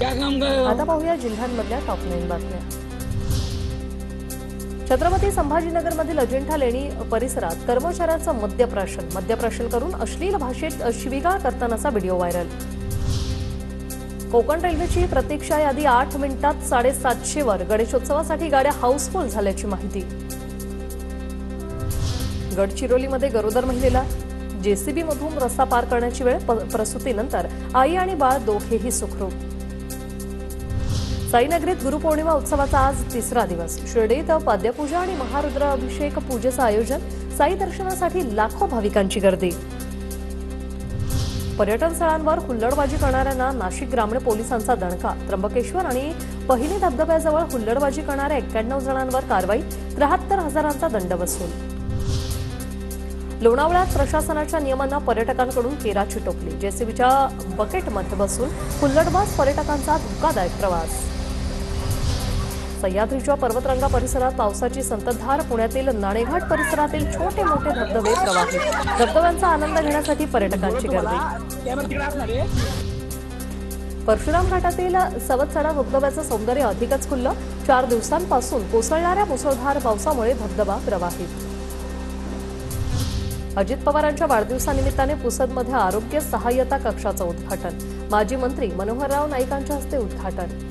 आता पाहूया जिल्ह्यांमधल्या टॉप 9 बातम्या। छत्रपती संभाजीनगरमधील अजिंठा लेणी परिसरात कर्मचाऱ्यांचं मद्यप्राशन करून अश्लील भाषेत शिवीगाळ करतानाचा व्हिडिओ व्हायरल। कोकण रेल्वेची प्रतीक्षा यादी 8 मिनिटात 750 वर। गणेशोत्सवासाठी गाड्या हाऊसफुल झाल्याची माहिती। गडचिरोलीमध्ये गरोदर महिलेला जेसीबी मधून रस्ता पार करण्याची वेळ। प्रसूतीनंतर आई आणि बाळ दोघेही सुखरूप। साईनगरीत गुरुपौर्णिमा उत्सवाचा आज तिसरा दिवस। शिर्डीत पाद्यपूजा आणि महारुद्र अभिषेक पूजेचं आयोजन। साई दर्शनासाठी लाखो भाविकांची गर्दी। पर्यटन स्थळांवर हुल्लडबाजी करणाऱ्यांना नाशिक ग्रामीण पोलिसांचा दणका। त्र्यंबकेश्वर आणि पहिली धबधब्याजवळ हुल्लडबाजी करणाऱ्या 91 जणांवर कारवाई। 73,000चा दंड वसूल। लोणावळ्यात प्रशासनाच्या नियमांना पर्यटकांकडून केराची टोपली। जेसीबीच्या बकेटमध्ये बसून हुल्लडबाज पर्यटकांचा धोकादायक प्रवास। सह्याद्रीच्या पर्वतरांगा परिसरात पावसाची संततधार। पुण्यातील नाणेघाट परिसरातील छोटे मोठे धबधबे प्रवाहित। धबधब्यांचा आनंद घेण्यासाठी पर्यटकांची गर्दी। परशुराम घाटातील सवतसडा धबधब्याचं सौंदर्य अधिकच खुललं। 4 दिवसांपासून कोसळणाऱ्या मुसळधार पावसामुळे धबधबा प्रवाहित। अजित पवारांच्या वाढदिवसानिमित्ताने पुसदमध्ये आरोग्य सहाय्यता कक्षाचं उद्घाटन। माजी मंत्री मनोहरराव नाईकांच्या हस्ते उद्घाटन।